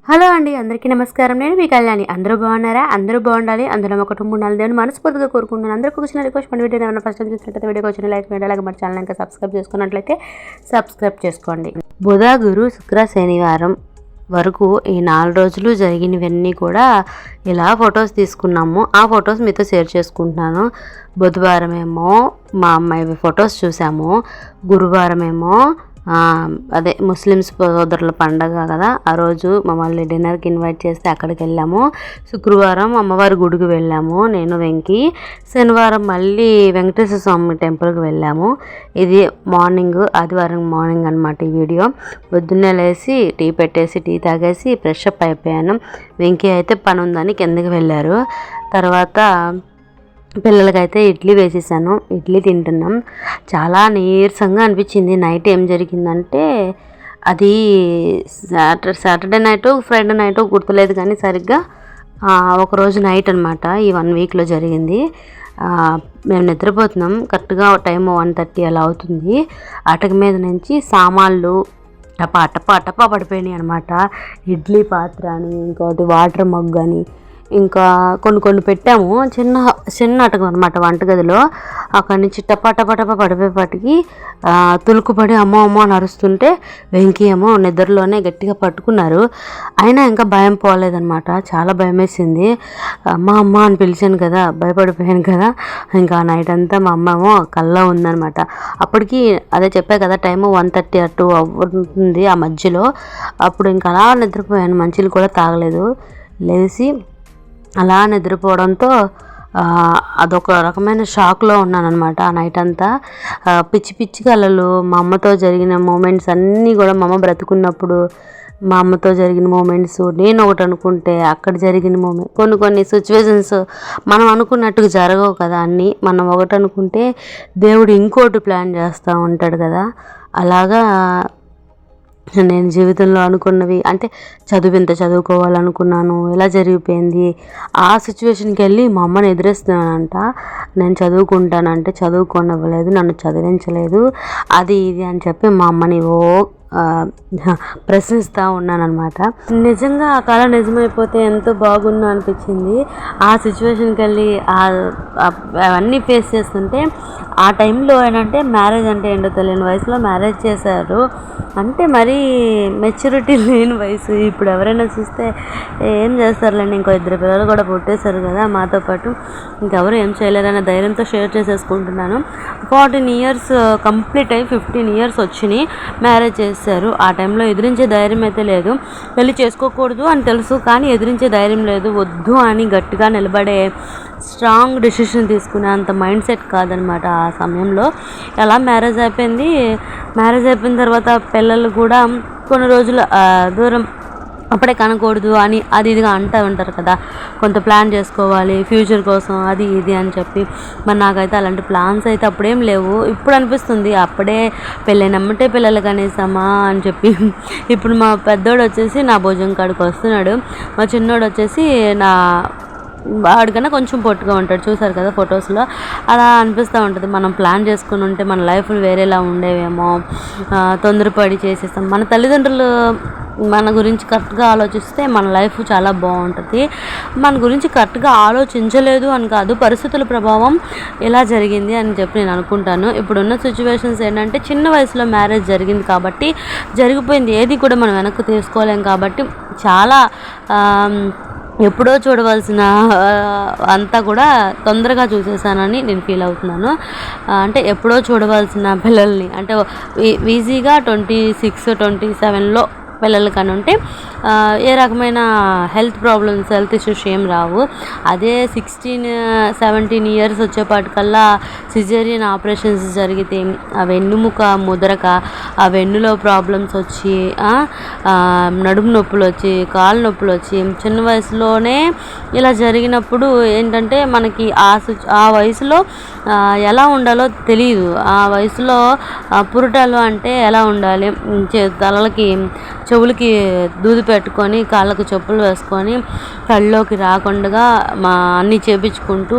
Hello అండి, అందరికీ నమస్కారం. నేను మీ కళ్యాణి. అందరూ బాగున్నారా? అందరూ బాగుండాలి, అందులో ఒక కుటుంబం ఉండాలి దేవుని మనస్ఫూర్తిగా కోరుకుంటున్నాను. అందరికీ వచ్చిన రిక్వెస్ట్, మన వీడియో ఏమైనా ఫస్ట్ టైం చూసినట్లయితే వీడియోకి వచ్చిన లైక్ చేయండి. అలాగే మన ఛానల్ ఇంకా సబ్స్క్రైబ్ చేసుకున్నట్లయితే సబ్స్క్రైబ్ చేసుకోండి. బుధ, గురు, శుక్ర, శనివారం వరకు ఈ 4 రోజులు జరిగినవన్నీ కూడా ఇలా ఫొటోస్ తీసుకున్నాము. ఆ ఫొటోస్ మీతో షేర్ చేసుకుంటున్నాను. బుధవారం ఏమో మా అమ్మాయి ఫొటోస్ చూసాము. గురువారం ఏమో అదే ముస్లిమ్స్ సోదరుల పండగ కదా, ఆ రోజు మమ్మల్ని డిన్నర్కి ఇన్వైట్ చేస్తే అక్కడికి వెళ్ళాము. శుక్రవారం అమ్మవారి గుడికి వెళ్ళాము నేను, వెంకి. శనివారం మళ్ళీ వెంకటేశ్వర స్వామి టెంపుల్కి వెళ్ళాము. ఇది మార్నింగ్, ఆదివారం మార్నింగ్ అనమాట ఈ వీడియో. పొద్దున్నే లేసి టీ పెట్టేసి టీ తాగేసి ఫ్రెష్ అప్ అయిపోయాను. వెంకీ అయితే పని ఉందని కిందకి వెళ్ళారు. తర్వాత పిల్లలకైతే ఇడ్లీ వేసేసాను. ఇడ్లీ తింటున్నాం. చాలా నీరసంగా అనిపించింది. నైట్ ఏం జరిగిందంటే, అది సాటర్డే నైట్ ఫ్రైడే నైట్ గుర్తులేదు కానీ సరిగ్గా ఒకరోజు నైట్ అనమాట. ఈ 1 వీక్లో జరిగింది. మేము నిద్రపోతున్నాం. కరెక్ట్గా టైం 1:30 అలా అవుతుంది. అటక మీద నుంచి సామాన్లు టపా టపా టపా పడిపోయినాయి అనమాట. ఇడ్లీ పాత్ర అని, ఇంకోటి వాటర్ మగ్ అని, ఇంకా కొన్ని పెట్టాము. చిన్న అటకం అనమాట వంటగదిలో. అక్కడి నుంచి టపా టపా టపా పడిపోయేపాటికి తులుకుపడి అమ్మో అమ్మో అని అరుస్తుంటే వెంకీ ఏమో నిద్రలోనే గట్టిగా పట్టుకున్నారు. అయినా ఇంకా భయం పోలేదనమాట. చాలా భయం వేసింది. అమ్మ అమ్మ అని పిలిచాను కదా, భయపడిపోయాను కదా. ఇంకా నైట్ అంతా మా అమ్మ ఏమో కల్లో ఉందనమాట. అప్పటికి అదే చెప్పా కదా, టైము 1:30 అటు అవుతుంది ఆ మధ్యలో. అప్పుడు ఇంకా అలా నిద్రపోయాను. మంచిలు కూడా తాగలేదు. లేచి అలా నిద్రపోవడంతో అదొక రకమైన షాక్లో ఉన్నానన్నమాట ఆ నైట్ అంతా. పిచ్చి పిచ్చి కలలు, మా అమ్మతో జరిగిన మూమెంట్స్ అన్నీ కూడా, మా అమ్మ బ్రతుకున్నప్పుడు మా అమ్మతో జరిగిన మూమెంట్స్, నేను ఒకటి అనుకుంటే అక్కడ జరిగిన మూమెంట్, కొన్ని సిచ్యువేషన్స్ మనం అనుకున్నట్టుగా జరగవు కదా అన్నీ. మనం ఒకటి అనుకుంటే దేవుడు ఇంకోటి ప్లాన్ చేస్తూ ఉంటాడు కదా. అలాగా నేను జీవితంలో అనుకున్నవి, అంటే ఇంత చదువుకోవాలనుకున్నాను, ఎలా జరిగిపోయింది. ఆ సిచ్యువేషన్కి వెళ్ళి మా అమ్మని ఎదురేస్తున్నానంట. నేను చదువుకుంటానంటే చదువుకోనివ్వలేదు, నన్ను చదివించలేదు, అది ఇది అని చెప్పి మా అమ్మని ప్రశ్నిస్తూ ఉన్నానమాట. నిజంగా ఆ కళ నిజమైపోతే ఎంతో బాగుందో అనిపించింది. ఆ సిచ్యువేషన్కి వెళ్ళి అవన్నీ ఫేస్ చేస్తుంటే, ఆ టైంలో ఏంటంటే మ్యారేజ్ అంటే ఏంటో తెలియని వయసులో మ్యారేజ్ చేశారు. అంటే మరీ మెచ్యూరిటీ లేని వయసు. ఇప్పుడు ఎవరైనా చూస్తే ఏం చేస్తారులేండి, ఇంకో 2 పిల్లలు కూడా పుట్టేశారు కదా మాతో పాటు, ఇంకెవరు ఏం చేయలేరనే ధైర్యంతో షేర్ చేసేసుకుంటున్నాను. 14 ఇయర్స్ కంప్లీట్ అయ్యి 15 ఇయర్స్ వచ్చినాయి, మ్యారేజ్ చేశారు. ఆ టైంలో ఎదిరించే ధైర్యం అయితే లేదు. పెళ్లి చేసుకోకూడదు అని తెలుసు, కానీ ఎదిరించే ధైర్యం లేదు. వద్దు అని గట్టిగా నిలబడే స్ట్రాంగ్ డెసిషన్ తీసుకునే అంత మైండ్ సెట్ కాదనమాట ఆ సమయంలో. ఎలా మ్యారేజ్ అయిపోయింది. మ్యారేజ్ అయిపోయిన తర్వాత పిల్లలు కూడా కొన్ని రోజులు దూరం అప్పుడే కనకూడదు అని అది ఇదిగా అంటూ ఉంటారు కదా, కొంత ప్లాన్ చేసుకోవాలి ఫ్యూచర్ కోసం అది ఇది అని చెప్పి. మరి నాకైతే అలాంటి ప్లాన్స్ అయితే అప్పుడేం లేవు. ఇప్పుడు అనిపిస్తుంది అప్పుడే పెళ్ళైనమ్మటే పిల్లలు కనేసామా అని చెప్పి. ఇప్పుడు మా పెద్దోడు వచ్చేసి నా భోజనం కాడికి వస్తున్నాడు. మా చిన్నోడు వచ్చేసి వాడికన్నా కొంచెం పొట్టుగా ఉంటాడు, చూసారు కదా ఫొటోస్లో. అలా అనిపిస్తూ ఉంటుంది, మనం ప్లాన్ చేసుకుని ఉంటే మన లైఫ్లు వేరేలా ఉండేవేమో, తొందరపడి చేసేస్తాం. మన తల్లిదండ్రులు మన గురించి కరెక్ట్గా ఆలోచిస్తే మన లైఫ్ చాలా బాగుంటుంది. మన గురించి కరెక్ట్గా ఆలోచించలేదు అని కాదు, పరిస్థితుల ప్రభావం ఎలా జరిగింది అని చెప్పి నేను అనుకుంటాను. ఇప్పుడున్న సిచ్యువేషన్స్ ఏంటంటే, చిన్న వయసులో మ్యారేజ్ జరిగింది కాబట్టి జరిగిపోయింది, ఏది కూడా మనం వెనక్కి తీసుకోలేం. కాబట్టి చాలా ఎప్పుడో చూడవలసిన అంతా కూడా తొందరగా చూసేసానని నేను ఫీల్ అవుతున్నాను. అంటే ఎప్పుడో చూడవలసిన పిల్లల్ని, అంటే ఈజీగా 26, 27లో పిల్లలు కానీ ఉంటే ఏ రకమైన హెల్త్ ప్రాబ్లమ్స్, హెల్త్ ఇష్యూస్ ఏం రావు. అదే 16, 17 ఇయర్స్ వచ్చేపాటికల్లా సిజేరియన్ ఆపరేషన్స్ జరిగితే ఆ వెన్నుముక ముదరక, ఆ వెన్నులో ప్రాబ్లమ్స్ వచ్చి, నడుము నొప్పులు వచ్చి, కాళ్ళ నొప్పులు వచ్చి, చిన్న వయసులోనే ఇలా జరిగినప్పుడు ఏంటంటే, మనకి ఆ వయసులో ఎలా ఉండాలో తెలియదు. ఆ వయసులో పురిటాలు అంటే ఎలా ఉండాలి, తలలకి చెవులకి దూది పెట్టుకొని కాళ్ళకు చెప్పులు వేసుకొని కళ్ళలోకి రాకుండా అన్నీ చేపించుకుంటూ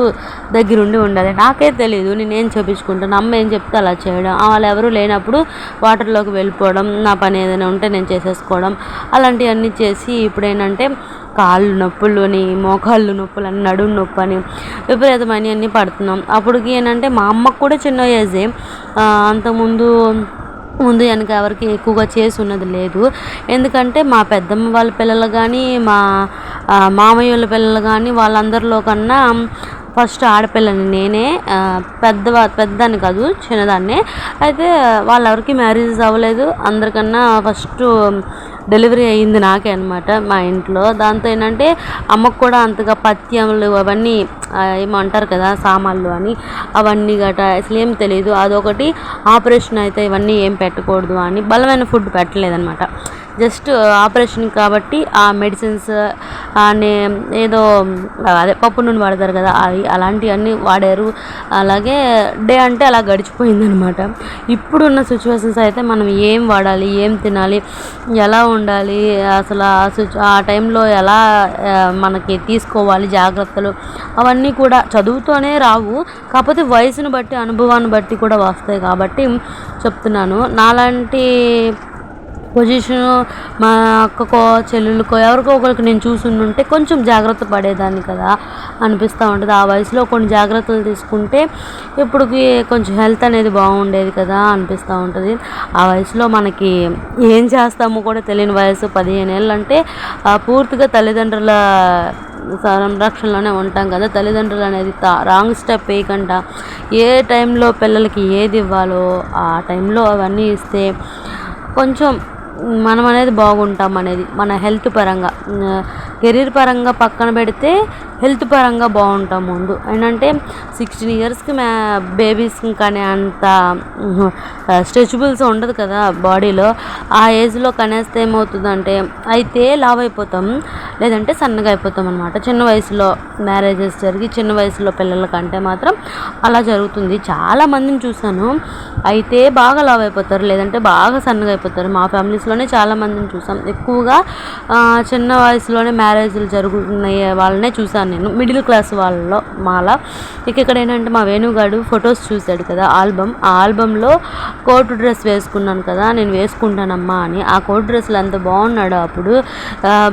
దగ్గరుండి ఉండాలి. నాకే తెలియదు, నేనేం చేపించుకుంటాను, అమ్మ ఏం చెప్తే అలా చేయడం, వాళ్ళు ఎవరు లేనప్పుడు వాటర్లోకి వెళ్ళిపోవడం, నా పని ఏదైనా ఉంటే నేను చేసేసుకోవడం, అలాంటివన్నీ చేసి ఇప్పుడు ఏంటంటే కాళ్ళు నొప్పులని, మోకాళ్ళు నొప్పులని, నడుము నొప్పి అని విపరీతమైన అన్నీ పడుతున్నాం. అప్పటికి ఏంటంటే మా అమ్మకు కూడా చిన్న ఏజే, అంతకుముందు వెనక ఎవరికి ఎక్కువగా చేసి ఉన్నది లేదు. ఎందుకంటే మా పెద్దమ్మ వాళ్ళ పిల్లలు కానీ, మా మామయ్య వాళ్ళ పిల్లలు కానీ వాళ్ళందరిలో కన్నా ఫస్ట్ ఆడపిల్లని నేనే. పెద్దాన్ని కాదు, చిన్నదాన్నే. అయితే వాళ్ళెవరికి మ్యారేజెస్ అవ్వలేదు. అందరికన్నా ఫస్ట్ డెలివరీ అయ్యింది నాకే అనమాట మా ఇంట్లో. దాంతో ఏంటంటే అమ్మకు కూడా అంతగా పథ్యములు అవన్నీ ఏమంటారు కదా, సామాన్లు అని, అవన్నీ గట అసలు ఏం తెలియదు. అదొకటి, ఆపరేషన్ అయితే ఇవన్నీ ఏం పెట్టకూడదు అని బలమైన ఫుడ్ పెట్టలేదనమాట. జస్ట్ ఆపరేషన్ కాబట్టి ఆ మెడిసిన్స్ ఏదో అదే పప్పు నూనె వాడతారు కదా, అలాంటివన్నీ వాడారు. అలాగే డే అంటే అలా గడిచిపోయిందనమాట. ఇప్పుడున్న సిచ్యువేషన్స్ అయితే మనం ఏం వాడాలి, ఏం తినాలి, ఎలా ఉండాలి, అసలు ఆ టైంలో ఎలా మనకి తీసుకోవాలి జాగ్రత్తలు, అవన్నీ కూడా చదువుతోనే రావు. కాకపోతే వయసును బట్టి, అనుభవాన్ని బట్టి కూడా వస్తాయి. కాబట్టి చెప్తున్నాను. నాలాంటి పొజిషను మా అక్కకో చెల్లెలకో ఎవరికో ఒకరికి నేను చూసుంటే కొంచెం జాగ్రత్త పడేదాన్ని కదా అనిపిస్తూ ఉంటుంది. ఆ వయసులో కొన్ని జాగ్రత్తలు తీసుకుంటే ఇప్పటికి కొంచెం హెల్త్ అనేది బాగుండేది కదా అనిపిస్తూ ఉంటుంది. ఆ వయసులో మనకి ఏం చేస్తామో కూడా తెలియని వయసు 15 ఏళ్ళు అంటే పూర్తిగా తల్లిదండ్రుల సంరక్షణలోనే ఉంటాం కదా. తల్లిదండ్రులు అనేది రాంగ్ స్టెప్ వేయకుండా ఏ టైంలో పిల్లలకి ఏది ఇవ్వాలో ఆ టైంలో అవన్నీ ఇస్తే కొంచెం మనం అనేది బాగుంటాం అనేది, మన హెల్త్ పరంగా. కెరీర్ పరంగా పక్కన పెడితే హెల్త్ పరంగా బాగుంటాం ముందు. ఏంటంటే 16 ఇయర్స్కి బేబీస్ కానీ అంత స్ట్రెచబుల్స్ ఉండదు కదా బాడీలో. ఆ ఏజ్లో కనేస్తే ఏమవుతుందంటే అయితే లావ్ అయిపోతాం, లేదంటే సన్నగా అయిపోతాం అనమాట. చిన్న వయసులో మ్యారేజెస్ జరిగి చిన్న వయసులో పిల్లల కంటే మాత్రం అలా జరుగుతుంది. చాలామందిని చూశాను, అయితే బాగా లావ్ అయిపోతారు, లేదంటే బాగా సన్నగా అయిపోతారు. మా ఫ్యామిలీస్లోనే చాలామందిని చూసాం. ఎక్కువగా చిన్న వయసులోనే మ్యారేజ్లు జరుగుతున్నాయి వాళ్ళనే చూసాను నేను, మిడిల్ క్లాస్ వాళ్ళలో మాలా. ఇక్కడ ఏంటంటే మా వేణుగాడు ఫొటోస్ చూశాడు కదా, ఆ ఆల్బంలో కోట్ డ్రెస్ వేసుకున్నాను కదా, నేను వేసుకుంటానమ్మా అని. ఆ కోట్ డ్రెస్లో ఎంత బాగున్నాడో అప్పుడు.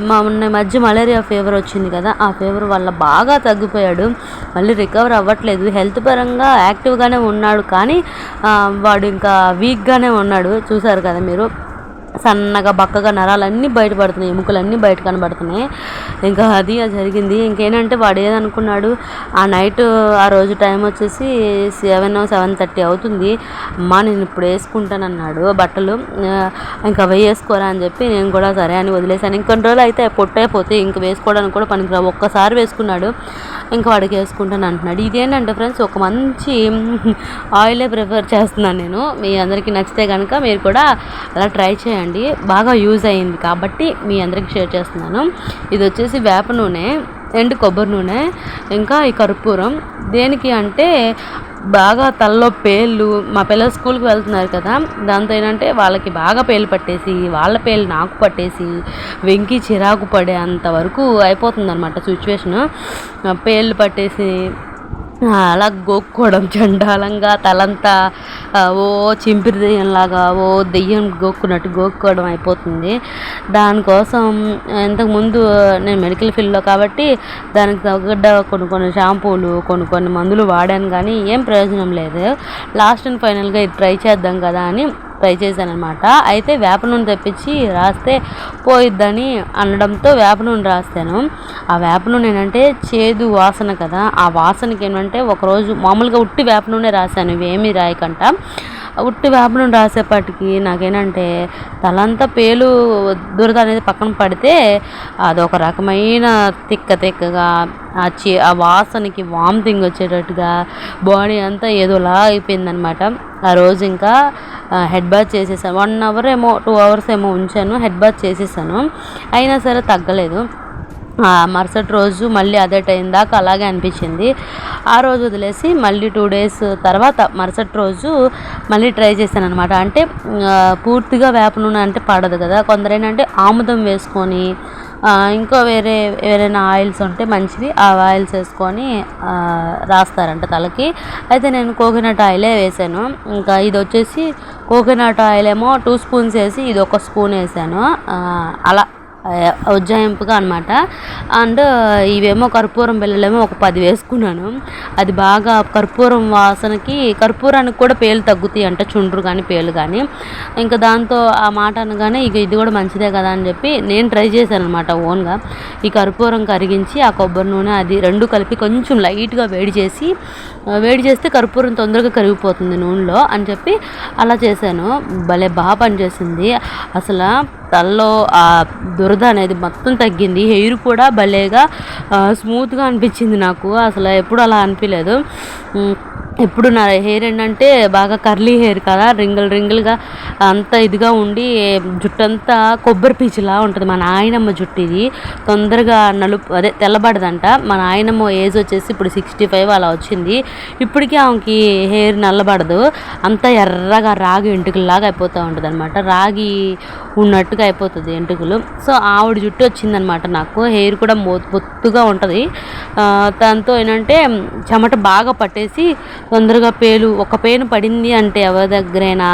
మొన్న మధ్య మలేరియా ఫీవర్ వచ్చింది కదా, ఆ ఫీవర్ వల్ల బాగా తగ్గిపోయాడు. మళ్ళీ రికవర్ అవ్వట్లేదు. హెల్త్ పరంగా యాక్టివ్గానే ఉన్నాడు, కానీ వాడు ఇంకా వీక్గానే ఉన్నాడు. చూసారు కదా మీరు, సన్నగా బక్కగా నరాలన్నీ బయటపడుతున్నాయి, ఎముకలన్నీ బయట కనబడుతున్నాయి. ఇంకా అది జరిగింది. ఇంకేంటంటే వాడు ఏదనుకున్నాడు, ఆ నైట్ ఆ రోజు టైం వచ్చేసి 7-7:30 అవుతుంది. అమ్మా నేను ఇప్పుడు వేసుకుంటానన్నాడు బట్టలు. ఇంకా వేసుకోరా అని చెప్పి నేను కూడా సరే అని వదిలేశాను. ఇంకొన్ని రోజులు అయితే పొట్టయిపోతే ఇంక వేసుకోవడానికి కూడా పనికిరావు. ఒక్కసారి వేసుకున్నాడు, ఇంకా వాడికి వేసుకుంటాను అంటున్నాడు. ఇదేంటంటే ఫ్రెండ్స్, ఒక మంచి ఆయిలే ప్రిఫర్ చేస్తున్నాను నేను. మీ అందరికీ నచ్చితే కనుక మీరు కూడా అలా ట్రై చేయండి. బాగా యూజ్ అయింది కాబట్టి మీ అందరికీ షేర్ చేస్తున్నాను. ఇది వచ్చేసి వేప నూనె, ఎండు కొబ్బరి నూనె, ఇంకా ఈ కర్పూరం. దేనికి అంటే బాగా తలలో పేర్లు, మా పిల్లలు స్కూల్కి వెళ్తున్నారు కదా, దాంతో ఏంటంటే వాళ్ళకి బాగా పేర్లు పట్టేసి, వాళ్ళ పేర్లు నాకు పట్టేసి వెంకి చిరాకు పడే అంతవరకు అయిపోతుంది అనమాట సిచ్యువేషను. పేర్లు పట్టేసి అలా గోక్కోవడం, చండాలంగా తలంతా ఓ చింపిరి దెయ్యంలాగా ఓ దెయ్యం గోక్కున్నట్టు గోక్కోవడం అయిపోతుంది. దానికోసం ఇంతకుముందు నేను మెడికల్ ఫీల్డ్లో కాబట్టి దానికి తగ్గట్ట కొన్ని షాంపూలు, కొన్ని మందులు వాడాను, కానీ ఏం ప్రయోజనం లేదు. లాస్ట్ అండ్ ఫైనల్గా ఇది ట్రై చేద్దాం కదా అని ట్రై చేశాను అనమాట. అయితే వేప నూనె తెప్పించి రాస్తే పోయిద్దని అనడంతో వేప నూనె రాస్తాను. ఆ వేప నూనె ఏంటంటే చేదు వాసన కదా, ఆ వాసనకి ఏంటంటే ఒకరోజు మామూలుగా ఉట్టి వేప నూనె రాశాను, ఇవేమీ రాయకంట. ఉట్టి వేప నూనె రాసేపటికి నాకేంటంటే తలంతా పేలు దురద అనేది పక్కన పడితే అదొక రకమైన తిక్కగా ఆ వాసనకి వామిటింగ్ వచ్చేటట్టుగా బాడీ అంతా ఏదోలా అయిపోయిందనమాట. ఆ రోజు ఇంకా హెడ్ బాత్ చేసేసాను. 1 hour ఏమో 2 hours ఏమో ఉంచాను, హెడ్ బాత్ చేసేసాను. అయినా సరే తగ్గలేదు. మరుసటి రోజు మళ్ళీ అదే టైం దాకా అలాగే అనిపించింది. ఆ రోజు వదిలేసి మళ్ళీ 2 డేస్ తర్వాత మరుసటి రోజు మళ్ళీ ట్రై చేశాను అనమాట. అంటే పూర్తిగా వేప నూనె అంటే పడదు కదా, కొందరు ఏంటంటే ఆముదం వేసుకొని ఇంకో వేరైనా ఆయిల్స్ ఉంటే మంచివి, ఆ ఆయిల్స్ వేసుకొని రాస్తారంట తలకి. అయితే నేను కోకోనట్ ఆయిలే వేసాను. ఇంకా ఇది వచ్చేసి కోకోనట్ ఆయిల్ ఏమో 2 స్పూన్స్ వేసి ఇది 1 స్పూన్ వేసాను, అలా ఉజ్జాయింపుగా అనమాట. అండ్ ఇవేమో కర్పూరం బిళ్ళలేమో ఒక 10 వేసుకున్నాను. అది బాగా కర్పూరం వాసనకి, కర్పూరానికి కూడా పేలు తగ్గుతాయి అంట, చుండ్రు కానీ పేలు కానీ. ఇంకా దాంతో ఆ మాట అనగానే ఇక ఇది కూడా మంచిదే కదా అని చెప్పి నేను ట్రై చేశాను అనమాట ఓన్గా. ఈ కర్పూరం కరిగించి ఆ కొబ్బరి నూనె అది రెండు కలిపి కొంచెం లైట్గా వేడి చేస్తే కర్పూరం తొందరగా కరిగిపోతుంది నూనెలో అని చెప్పి అలా చేశాను. భలే బాగా పనిచేసింది. అసలు తలలో ఆ దురద అనేది మొత్తం తగ్గింది. హెయిర్ కూడా భలేగా స్మూత్గా అనిపించింది నాకు. అసలు ఎప్పుడు అలా అనిపించలేదు. ఎప్పుడు నా హెయిర్ ఏంటంటే బాగా కర్లీ హెయిర్ కదా, రింగులుగా అంత ఇదిగా ఉండి జుట్టంతా కొబ్బరి పీచులా ఉంటుంది. మా నాయనమ్మ జుట్టు ఇది, తొందరగా తెల్లబడదంట. మా నాయనమ్మ ఏజ్ వచ్చేసి ఇప్పుడు 65 అలా వచ్చింది. ఇప్పటికీ ఆమెకి హెయిర్ నల్లబడదు, అంతా ఎర్రగా రాగి ఎంటుకలాగా అయిపోతూ ఉంటుంది అనమాట. రాగి ఉన్నట్టుగా అయిపోతుంది ఎంటుకలు. సో ఆవిడ జుట్టు వచ్చిందనమాట నాకు. హెయిర్ కూడా బొత్తుగా ఉంటుంది. దాంతో ఏంటంటే చెమట బాగా పట్టేసి తొందరగా ఒక పేను పడింది అంటే ఎవరి దగ్గరైనా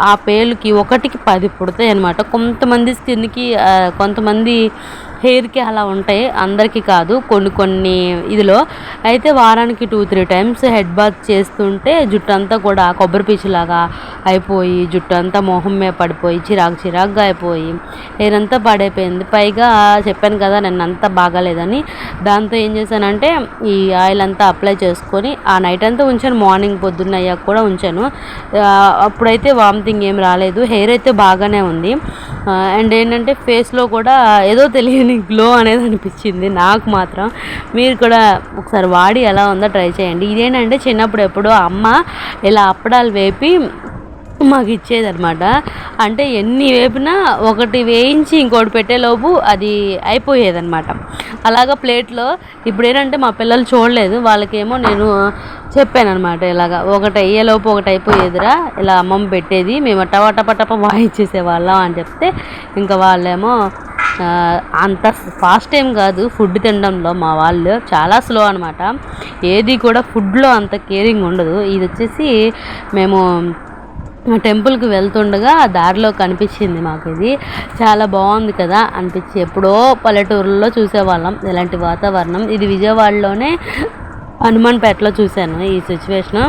ఆ పేలుకి 1కి 10 పుడతాయి అనమాట. కొంతమంది స్కిన్కి, కొంతమంది హెయిర్కి అలా ఉంటాయి, అందరికీ కాదు, కొన్ని ఇదిలో. అయితే వారానికి 2-3 టైమ్స్ హెడ్ బాత్ చేస్తుంటే జుట్టు అంతా కూడా కొబ్బరి పీచులాగా అయిపోయి, జుట్టు అంతా మొహం మీద పడిపోయి చిరాకుగా అయిపోయి హెయిర్ అంతా పాడైపోయింది. పైగా చెప్పాను కదా అంతా బాగాలేదని, దాంతో ఏం చేశానంటే ఈ ఆయిల్ అంతా అప్లై చేసుకొని ఆ నైట్ అంతా ఉంచాను, మార్నింగ్ పొద్దున్న అయ్యాక కూడా ఉంచాను. అప్పుడైతే వామిటింగ్ ఏం రాలేదు, హెయిర్ అయితే బాగానే ఉంది. అండ్ ఏంటంటే ఫేస్లో కూడా ఏదో తెలియని గ్లో అనేది అనిపించింది నాకు మాత్రం. మీరు కూడా ఒకసారి వాడి ఎలా ఉందో ట్రై చేయండి. ఇదేంటంటే చిన్నప్పుడు ఎప్పుడో అమ్మ ఇలా అప్పడాలు వేపి మాకు ఇచ్చేదనమాట. అంటే ఎన్ని వేపినా ఒకటి వేయించి ఇంకోటి పెట్టేలోపు అది అయిపోయేదన్నమాట. అలాగా ప్లేట్లో. ఇప్పుడు ఏంటంటే మా పిల్లలు చూడలేదు, వాళ్ళకేమో నేను చెప్పాను అనమాట, ఇలాగ ఒకటి అయ్యేలోపు ఒకటి అయిపోయేదిరా, ఇలా అమ్మమ్మ పెట్టేది, మేము టప వాయించేసేవాళ్ళం అని చెప్తే ఇంకా వాళ్ళేమో అంత ఫాస్ట్ ఏం కాదు ఫుడ్ తినడంలో, మా వాళ్ళు చాలా స్లో అనమాట. ఏది కూడా ఫుడ్లో అంత కేరింగ్ ఉండదు. ఇది వచ్చేసి మేము టెంపుల్కి వెళ్తుండగా దారిలో కనిపించింది మాకు. ఇది చాలా బాగుంది కదా అనిపించి, ఎప్పుడో పల్లెటూరులో చూసేవాళ్ళం ఇలాంటి వాతావరణం. ఇది విజయవాడలోనే హనుమాన్పేటలో చూశాను. ఈ సిచ్యువేషన్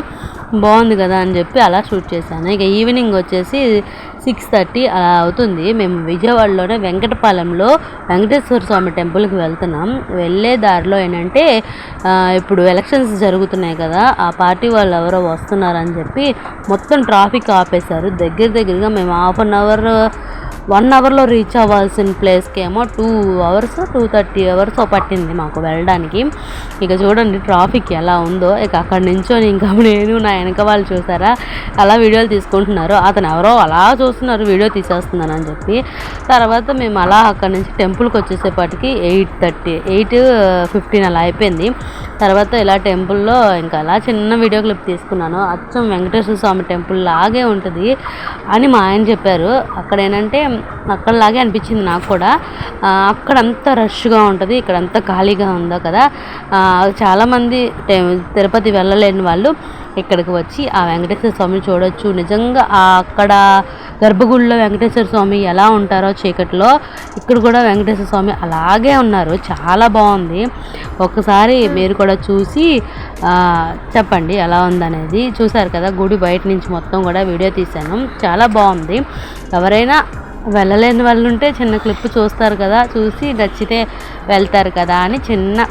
బాగుంది కదా అని చెప్పి అలా షూట్ చేశాను. ఇక ఈవినింగ్ వచ్చేసి 6:30 అలా అవుతుంది. మేము విజయవాడలోనే వెంకటపాలెంలో వెంకటేశ్వర స్వామి టెంపుల్కి వెళ్తున్నాం. వెళ్ళే దారిలో ఏంటంటే ఇప్పుడు ఎలక్షన్స్ జరుగుతున్నాయి కదా, ఆ పార్టీ వాళ్ళు ఎవరో వస్తున్నారని చెప్పి మొత్తం ట్రాఫిక్ ఆపేశారు. దగ్గరగా మేము 1 అవర్లో రీచ్ అవ్వాల్సిన ప్లేస్కి ఏమో 2 అవర్స్ 2:30 అవర్స్ పట్టింది మాకు వెళ్ళడానికి. ఇక చూడండి ట్రాఫిక్ ఎలా ఉందో. ఇక అక్కడ నించొని ఇంకా నేను నా వెనక వాళ్ళు చూసారా అలా వీడియోలు తీసుకుంటున్నారు. అతను ఎవరో అలా చూస్తున్నారు, వీడియో తీసేస్తున్నాను అని చెప్పి. తర్వాత మేము అలా అక్కడి నుంచి టెంపుల్కి వచ్చేసేపటికి 8:15 అలా అయిపోయింది. తర్వాత ఇలా టెంపుల్లో ఇంకా అలా చిన్న వీడియో క్లిప్ తీసుకున్నాను. అచ్చం వెంకటేశ్వర స్వామి టెంపుల్ లాగే ఉంటుంది అని మా ఆయన చెప్పారు. అక్కడ ఏంటంటే అక్కడలాగే అనిపించింది నాకు కూడా. అక్కడంతా రష్గా ఉంటుంది, ఇక్కడంతా ఖాళీగా ఉందో కదా. చాలామంది తిరుపతి వెళ్ళలేని వాళ్ళు ఇక్కడికి వచ్చి ఆ వెంకటేశ్వర స్వామిని చూడొచ్చు. నిజంగా అక్కడ గర్భగుడిలో వెంకటేశ్వర స్వామి ఎలా ఉంటారో చీకట్లో, ఇక్కడ కూడా వెంకటేశ్వర స్వామి అలాగే ఉన్నారు. చాలా బాగుంది. ఒకసారి మీరు కూడా చూసి చెప్పండి ఎలా ఉందనేది. చూసారు కదా గుడి బయట నుంచి మొత్తం కూడా వీడియో తీశాను, చాలా బాగుంది. ఎవరైనా వెళ్ళలేని వాళ్ళు ఉంటే చిన్న క్లిప్ చూస్తారు కదా, చూసి నచ్చితే వెళ్తారు కదా అని చిన్న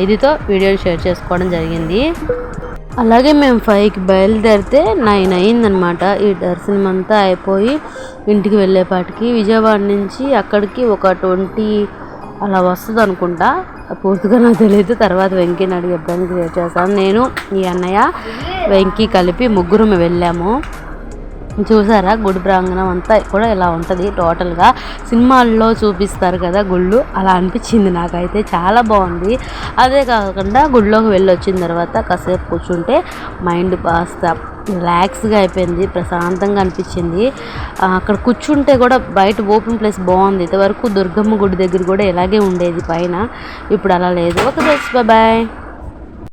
ఇదితో వీడియో షేర్ చేసుకోవడం జరిగింది. అలాగే మేము 5కి బయలుదేరితే 9 అయిందనమాట. ఈ దర్శనం అంతా అయిపోయి ఇంటికి వెళ్ళేపాటికి విజయవాడ నుంచి అక్కడికి ఒక 20 అలా వస్తుంది అనుకుంటా, పూర్తిగా నాకు తెలియదు. తర్వాత వెంకీని అడిగి ఎప్పుడైనా క్రియేట్ చేస్తాను. నేను ఈ అన్నయ్య వెంకీ కలిపి ముగ్గురం వెళ్ళాము. చూసారా గుడి ప్రాంగణం అంతా కూడా ఇలా ఉంటుంది టోటల్గా. సినిమాల్లో చూపిస్తారు కదా గుళ్ళు, అలా అనిపించింది నాకైతే. చాలా బాగుంది. అదే కాకుండా గుడిలోకి వెళ్ళి వచ్చిన తర్వాత కాసేపు కూర్చుంటే మైండ్ కాస్త రిలాక్స్గా అయిపోయింది, ప్రశాంతంగా అనిపించింది. అక్కడ కూర్చుంటే కూడా బయట ఓపెన్ ప్లేస్ బాగుంది. ఇంతవరకు దుర్గమ్మ గుడి దగ్గర కూడా ఇలాగే ఉండేది పైన, ఇప్పుడు అలా లేదు. Okay bye.